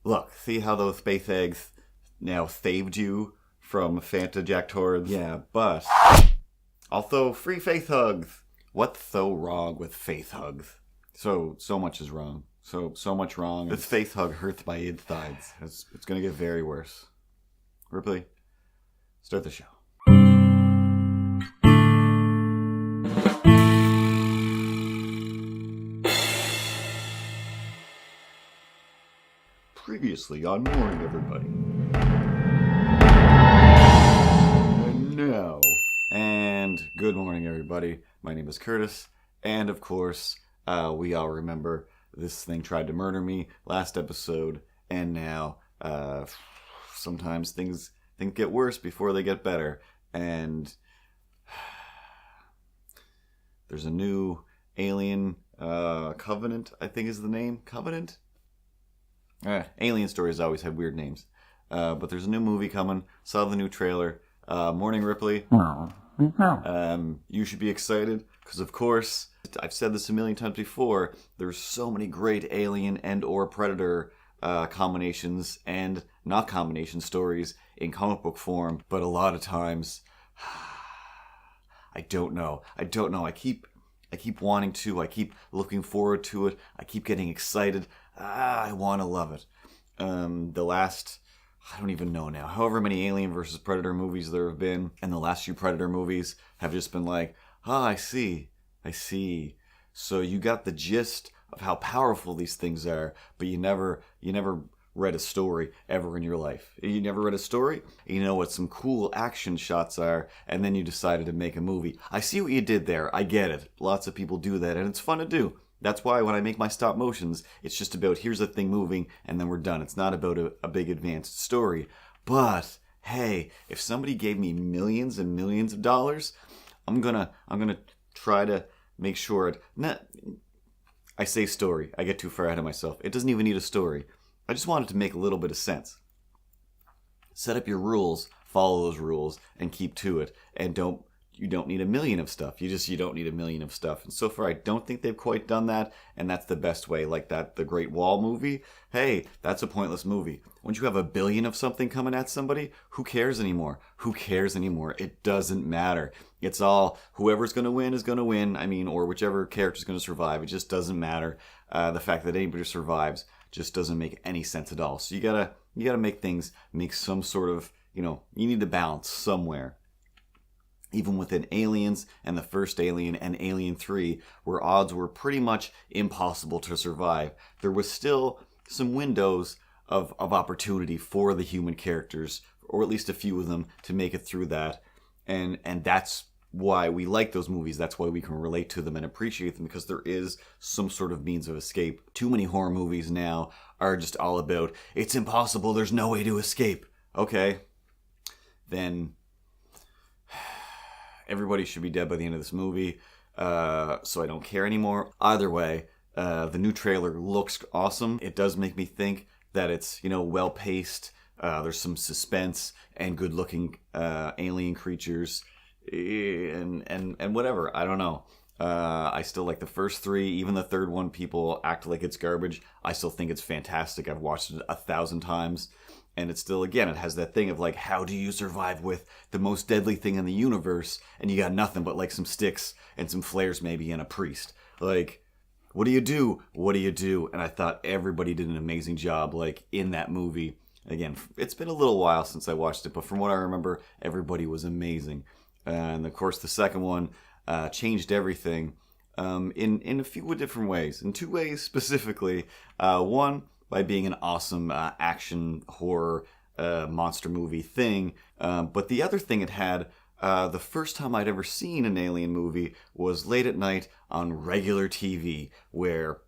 Look, see how those space eggs now saved you from Fanta Jack Torrance? Yeah, but also free face hugs. What's so wrong with face hugs? So much is wrong. So much wrong. This face hug hurts my insides. It's gonna get very worse. Ripley, start the show. Previously on Morning, everybody. And now. And good morning, everybody. My name is Curtis. And of course, we all remember this thing tried to murder me last episode. And now, sometimes things get worse before they get better. And there's a new Alien Covenant, I think is the name. Covenant? Alien stories always have weird names. But there's a new movie coming. Saw the new trailer. Morning, Ripley. You should be excited because, of course, I've said this a million times before, there's so many great Alien and or Predator combinations and not combination stories in comic book form. But a lot of times, I don't know. I keep wanting to. I keep looking forward to it. I keep getting excited. I want to love it. The last, I don't even know now, however many Alien versus Predator movies there have been, and the last few Predator movies have just been like, I see. So you got the gist of how powerful these things are, but you never read a story ever in your life. You never read a story? You know what some cool action shots are, and then you decided to make a movie. I see what you did there. I get it. Lots of people do that, and it's fun to do. That's why when I make my stop motions, it's just about here's a thing moving and then we're done. It's not about a big advanced story. But hey, if somebody gave me millions and millions of dollars, I'm gonna try to make sure I say story. I get too far ahead of myself. It doesn't even need a story. I just want it to make a little bit of sense. Set up your rules, follow those rules, and keep to it. And you don't need a million of stuff. You don't need a million of stuff. And so far, I don't think they've quite done that. And that's the best way. Like the Great Wall movie. Hey, that's a pointless movie. Once you have a billion of something coming at somebody, who cares anymore? It doesn't matter. It's all whoever's going to win is going to win. I mean, or whichever character's going to survive. It just doesn't matter. The fact that anybody survives just doesn't make any sense at all. So you gotta make things make some sort of, you need to balance somewhere. Even within Aliens and the first Alien and Alien 3, where odds were pretty much impossible to survive, there was still some windows of opportunity for the human characters, or at least a few of them, to make it through that. And that's why we like those movies. That's why we can relate to them and appreciate them, because there is some sort of means of escape. Too many horror movies now are just all about, it's impossible, there's no way to escape. Okay, then everybody should be dead by the end of this movie, so I don't care anymore. Either way, the new trailer looks awesome. It does make me think that it's, well-paced. There's some suspense and good-looking alien creatures and whatever. I don't know. I still like the first three. Even the third one, people act like it's garbage. I still think it's fantastic. I've watched it 1,000 times. And it's still, again, it has that thing of like, how do you survive with the most deadly thing in the universe? And you got nothing but like some sticks and some flares maybe and a priest. Like, what do you do? And I thought everybody did an amazing job, like, in that movie. Again, it's been a little while since I watched it, but from what I remember, everybody was amazing. And of course, the second one changed everything in a few different ways. In two ways specifically. One, by being an awesome action horror monster movie thing. But the other thing it had, the first time I'd ever seen an Alien movie was late at night on regular TV, where,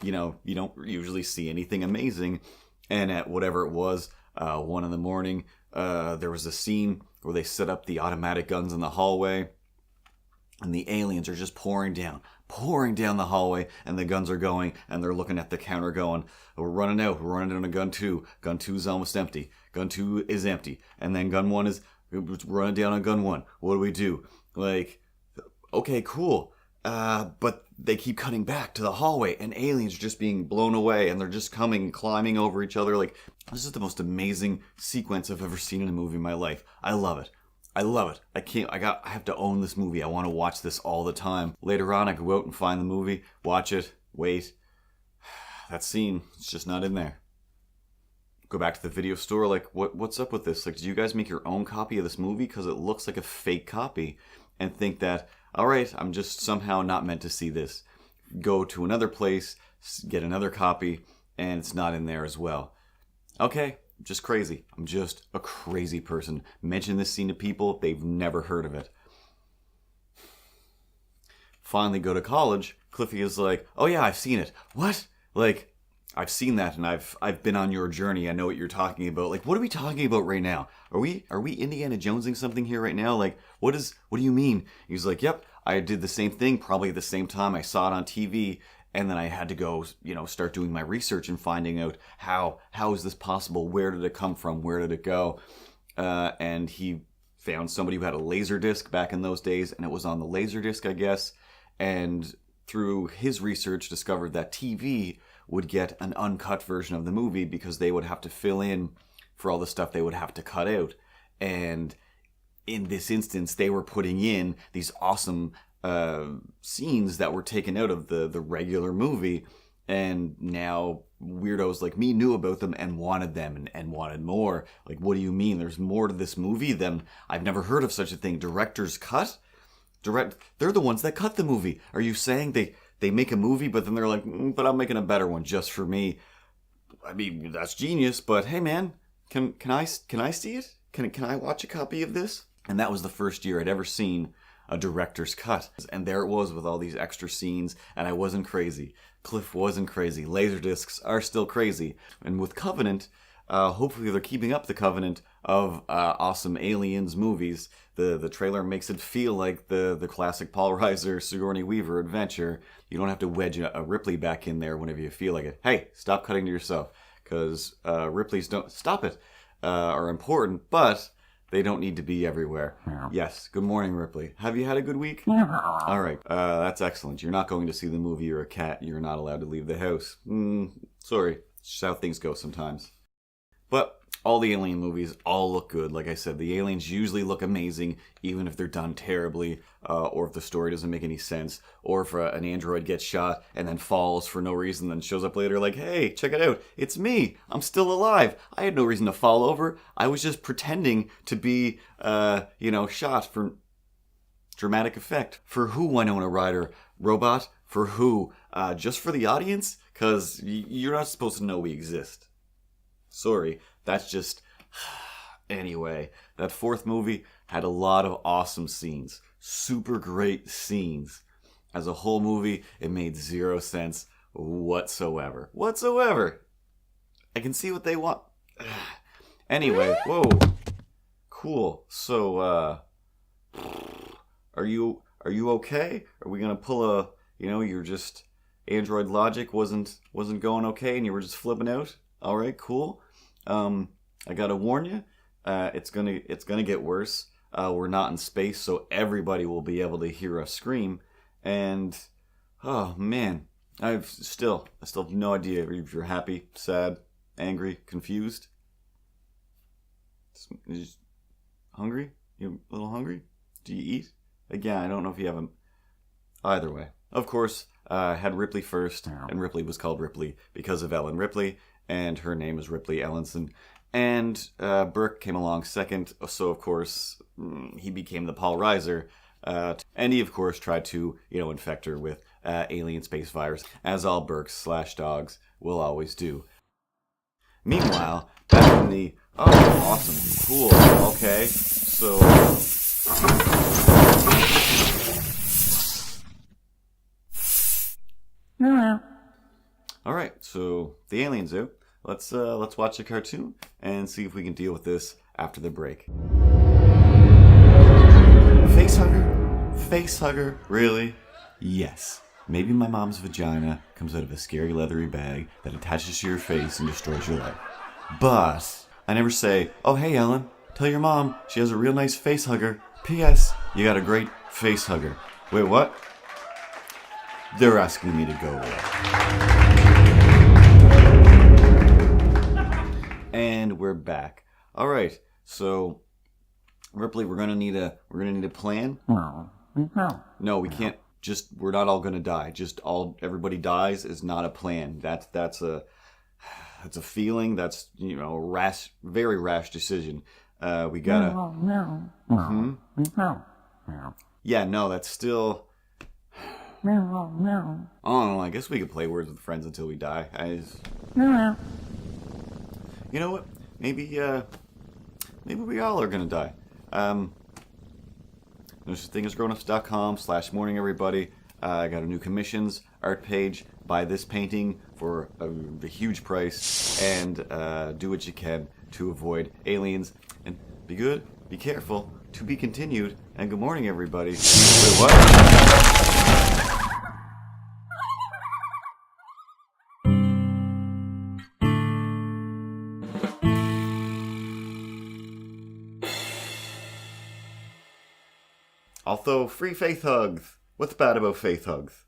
you don't usually see anything amazing. And at whatever it was, 1 a.m, there was a scene where they set up the automatic guns in the hallway. And the aliens are just pouring down the hallway, and the guns are going, and they're looking at the counter going, we're running out of gun 2. Gun 2 is almost empty. Gun 2 is empty. And then gun 1 is running down on gun 1. What do we do? Like, okay, cool. But they keep cutting back to the hallway, and aliens are just being blown away, and they're just coming and climbing over each other. Like, this is the most amazing sequence I've ever seen in a movie in my life. I love it. I love it. I have to own this movie. I want to watch this all the time. Later on, I go out and find the movie, watch it, wait. That scene, it's just not in there. Go back to the video store, like, what's up with this? Like, did you guys make your own copy of this movie? Because it looks like a fake copy. And think that, all right, I'm just somehow not meant to see this. Go to another place, get another copy, and it's not in there as well. Okay, just crazy. I'm just a crazy person. Mention this scene to people, they've never heard of it. Finally go to college, Cliffy is like, oh yeah, I've seen it. What? Like, I've seen that, and I've been on your journey. I know what you're talking about. Like, what are we talking about right now? Are we Indiana Jonesing something here right now? Like, what do you mean? He's like, yep, I did the same thing probably at the same time. I saw it on TV, and then I had to go, start doing my research and finding out how is this possible? Where did it come from? Where did it go? And he found somebody who had a laser disc back in those days, and it was on the laser disc, I guess. And through his research, discovered that TV would get an uncut version of the movie because they would have to fill in for all the stuff they would have to cut out. And in this instance, they were putting in these awesome scenes that were taken out of the regular movie. And now weirdos like me knew about them and wanted them and wanted more. Like, what do you mean? There's more to this movie than I've never heard of such a thing. Director's cut? They're the ones that cut the movie. Are you saying they make a movie, but then they're like, but I'm making a better one just for me? I mean, that's genius, but hey man, can I see it? Can I watch a copy of this? And that was the first year I'd ever seen a director's cut. And there it was with all these extra scenes, and I wasn't crazy. Cliff wasn't crazy. Laserdiscs are still crazy. And with Covenant, hopefully they're keeping up the Covenant of awesome Aliens movies. The trailer makes it feel like the classic Paul Reiser, Sigourney Weaver adventure. You don't have to wedge a Ripley back in there whenever you feel like it. Hey, stop cutting to yourself, because Ripley's are important, but they don't need to be everywhere. Yeah. Yes, good morning, Ripley. Have you had a good week? Yeah. All right, that's excellent. You're not going to see the movie. You're a cat. You're not allowed to leave the house. Sorry, it's just how things go sometimes. But all the Alien movies all look good. Like I said, the aliens usually look amazing, even if they're done terribly, or if the story doesn't make any sense, or if an android gets shot and then falls for no reason, then shows up later like, hey, check it out, it's me, I'm still alive. I had no reason to fall over. I was just pretending to be, shot for dramatic effect. For who, Winona Ryder? Robot? For who? Just for the audience? Because you're not supposed to know we exist. Sorry, that's just... Anyway, that fourth movie had a lot of awesome scenes. Super great scenes. As a whole movie, it made zero sense whatsoever. I can see what they want. Anyway, whoa. Cool. So, are you okay? Are we gonna pull a, you're just... Android logic wasn't going okay and you were just flipping out? Alright, cool. I gotta warn you, it's gonna get worse. We're not in space, so everybody will be able to hear us scream. And oh man, I still have no idea if you're happy, sad, angry, confused. You just hungry? You a little hungry? Do you eat? Again, I don't know if you haven't. Either way, of course, had Ripley first, and Ripley was called Ripley because of Ellen Ripley. And her name is Ripley Ellenson. And Burke came along second, so of course he became the Paul Reiser. And he of course tried to, infect her with alien space virus, as all Burks/dogs will always do. Meanwhile, back in the... Oh, awesome. Cool. Okay. So... Alright, so the aliens out. Let's watch a cartoon and see if we can deal with this after the break. Facehugger? Really? Yes. Maybe my mom's vagina comes out of a scary leathery bag that attaches to your face and destroys your life. But I never say, oh hey Ellen, tell your mom she has a real nice facehugger. P.S. You got a great facehugger. Wait, what? They're asking me to go away. And we're back. All right. So, Ripley, we're gonna need a plan. No, we can't. We're not all gonna die. Everybody dies is not a plan. That's a feeling. That's very rash decision. We gotta. Yeah, no, that's still. I don't know. I guess we could play words with friends until we die. You know what? Maybe we all are gonna die. There's this thing is grownups.com/morning everybody. I got a new commissions art page. Buy this painting for a huge price, and do what you can to avoid aliens. And be good, be careful. To be continued. And good morning, everybody. Wait, what? Also, free faith hugs. What's bad about faith hugs?